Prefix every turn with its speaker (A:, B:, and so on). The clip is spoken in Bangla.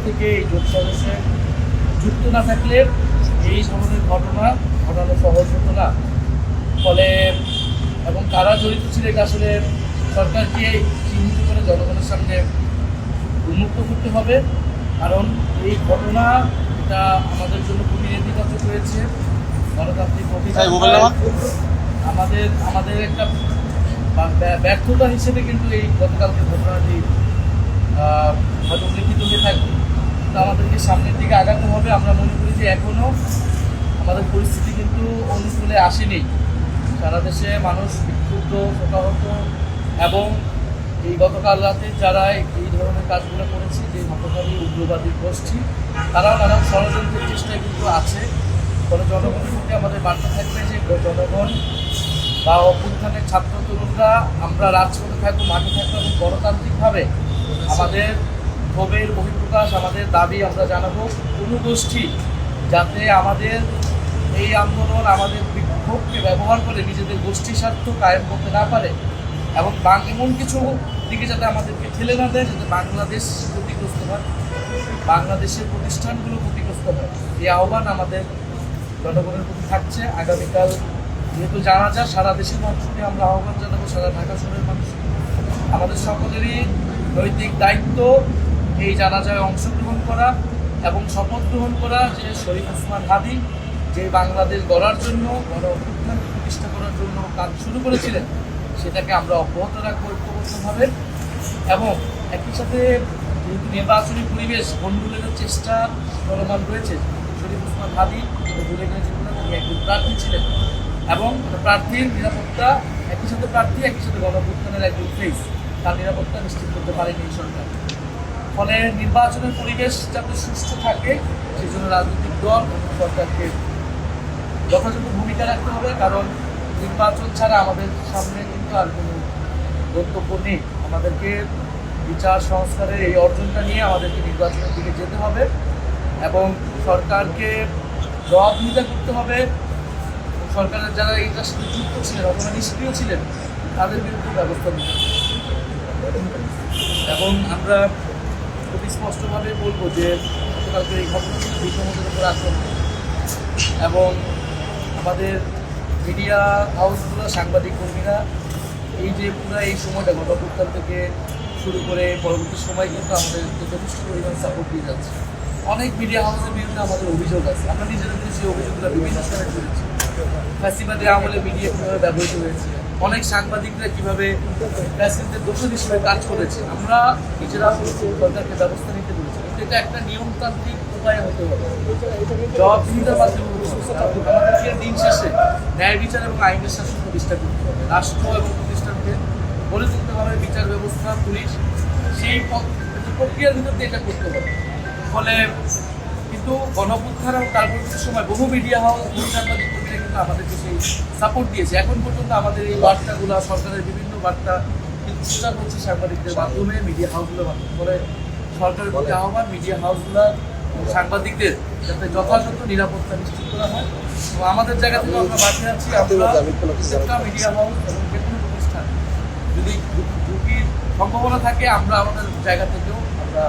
A: থেকে এই জোট সদস্যে যুক্ত না থাকলে এই ধরনের ঘটনা ঘটানো সহজ হতো না। ফলে এবং কারা জড়িত ছিল এটা আসলে সরকারকে চিহ্নিত করে জনগণের সামনে উন্মুক্ত করতে হবে। কারণ এই ঘটনা এটা আমাদের জন্য খুবই নেতিবাচক হয়েছে। গণতান্ত্রিক অধিকার আমাদের আমাদের একটা ব্যর্থতা হিসেবে কিন্তু এই গতকালকে ঘটনাটি হয়তো উল্লেখিত হয়ে থাকবে। কিন্তু আমাদেরকে সামনের দিকে আগাতে হবে। আমরা মনে করি যে এখনও আমাদের পরিস্থিতি কিন্তু অনুকূলে আসেনি। সারা দেশে মানুষ বিক্ষুব্ধ, শোকাহত এবং এই গতকাল রাতে যারা এই ধরনের কাজগুলো করেছে, যে হতকারী উগ্রবাদী গোষ্ঠী, তারাও নানান ষড়যন্ত্রের চেষ্টায় কিন্তু আছে। ফলে জনগণের প্রতি আমাদের বার্তা থাকবে যে জনগণ বা অভ্যুত্থানের ছাত্র তরুণরা আমরা রাজপথে থাকবো, মাঠে থাকবো এবং গণতান্ত্রিকভাবে আমাদের ক্ষোভের বহিঃপ্রকাশ, আমাদের দাবি আমরা জানাবো। কোনো গোষ্ঠী যাতে আমাদের এই আন্দোলন, আমাদের বিক্ষোভকে ব্যবহার করে নিজেদের গোষ্ঠী স্বার্থ কায়েম করতে না পারে এবং এমন কিছু দিকে যাতে আমাদেরকে ঠেলে না দেয় যাতে বাংলাদেশ ক্ষতিগ্রস্ত হয়, বাংলাদেশের প্রতিষ্ঠানগুলো ক্ষতিগ্রস্ত হয়। এই আহ্বান আমাদের জনগণের প্রতি থাকছে। আগামীকাল যেহেতু জানাজা, সারা দেশের মানুষকে আমরা আহ্বান জানাবো, সারা ঢাকা শহরের মানুষকে। আমাদের সকলেরই নৈতিক দায়িত্ব এই জানাজায় অংশগ্রহণ করা এবং শপথ গ্রহণ করা যে শরীফ ওসমান হাদী যে বাংলাদেশ গড়ার জন্য, গণ অভ্যুত্থান প্রতিষ্ঠা করার জন্য কাজ শুরু করেছিলেন, সেটাকে আমরা অব্যাহত রাখবো ঐক্যবদ্ধভাবে। এবং একই সাথে যেহেতু নির্বাচনী পরিবেশ গণ্ডগোলের চেষ্টা চলমান রয়েছে, শরীফ ওসমান হাদী ভুলে গেছেন তিনি একজন প্রার্থী ছিলেন এবং প্রার্থীর নিরাপত্তা, একই সাথে প্রার্থী একই সাথে গণ অভ্যুত্থানের একজন ফেস, তার নিরাপত্তা নিশ্চিত করতে পারেনি এই সরকার। ফলে নির্বাচনের পরিবেশ যাতে সুষ্ঠু থাকে সেই জন্য রাজনৈতিক দল এবং সরকারকে যথাযথ ভূমিকা রাখতে হবে। কারণ নির্বাচন ছাড়া আমাদের সামনে কিন্তু আর কোনো গন্তব্য নেই। আমাদেরকে বিচার সংস্কারের এই অর্জনটা নিয়ে আমাদেরকে নির্বাচনের দিকে যেতে হবে এবং সরকারকে জবাবদিহিতা করতে হবে। সরকারের যারা এইটার সাথে যুক্ত ছিলেন অথবা নিষ্ক্রিয় ছিলেন তাদের বিরুদ্ধে ব্যবস্থা নিতে হবে। এবং আমরা খুব স্পষ্টভাবে বলবো যে গতকালকে এই ঘটনা ছিল বিক্রমদের উপর আক্রমণ এবং আমাদের মিডিয়া হাউসগুলো, সাংবাদিক কর্মীরা এই যে পুরো এই সময়টা গণ অভ্যুত্থান থেকে শুরু করে পরবর্তী সময় কিন্তু আমাদেরকে যথেষ্ট পরিমাণ সাপোর্ট দিয়ে যাচ্ছে। অনেক মিডিয়া হাউসের বিরুদ্ধে আমাদের অভিযোগ আছে, আমরা নিজেদের কিন্তু সেই অভিযোগগুলো বিভিন্ন সময় করেছি। ফ্যাসিবাদী আমলে মিডিয়া কীভাবে ব্যবহৃত হয়েছে, অনেক সাংবাদিকরা কীভাবে ফ্যাসিস্টদের দোষর হিসেবে কাজ করেছে, আমরা নিজেরা সরকারকে ব্যবস্থা নিতে বলেছি। কিন্তু এটা একটা নিয়মতান্ত্রিক উপায় হতে হবে, জবাবদিহিতার মাধ্যমে আমাদেরকে দিন শেষে ন্যায় বিচার এবং আইনের শাসন প্রতিষ্ঠা করতে হবে। রাষ্ট্র এবং প্রতিষ্ঠানকে গড়ে তুলতে হবে, বিচার ব্যবস্থা, পুলিশ, সেই প্রক্রিয়ার ভিতর দিয়ে এটা করতে হবে। ফলে কিন্তু গণঅভ্যুত্থান এবং তার পরবর্তী সময় বহু মিডিয়া হাউস, বহু সাংবাদিক কর্মীরা কিন্তু আমাদেরকে সেই সাপোর্ট দিয়েছে। এখন পর্যন্ত আমাদের এই বার্তাগুলো, সরকারের বিভিন্ন বার্তা কিন্তু প্রচার হচ্ছে সাংবাদিকদের মাধ্যমে, মিডিয়া হাউসগুলোর মাধ্যমে। ফলে সরকারের প্রতি আহ্বান মিডিয়া হাউসগুলো সাংবাদিকদের যাতে যথাযথ নিরাপত্তা নিশ্চিত করা হয়। এবং আমাদের জায়গা থেকে আমরা বাড়তে যাচ্ছি, আমরা মিডিয়া হাউস এবং যে কোনো প্রতিষ্ঠান যদি ঝুঁকির সম্ভাবনা থাকে আমরা আমাদের জায়গা থেকেও আমরা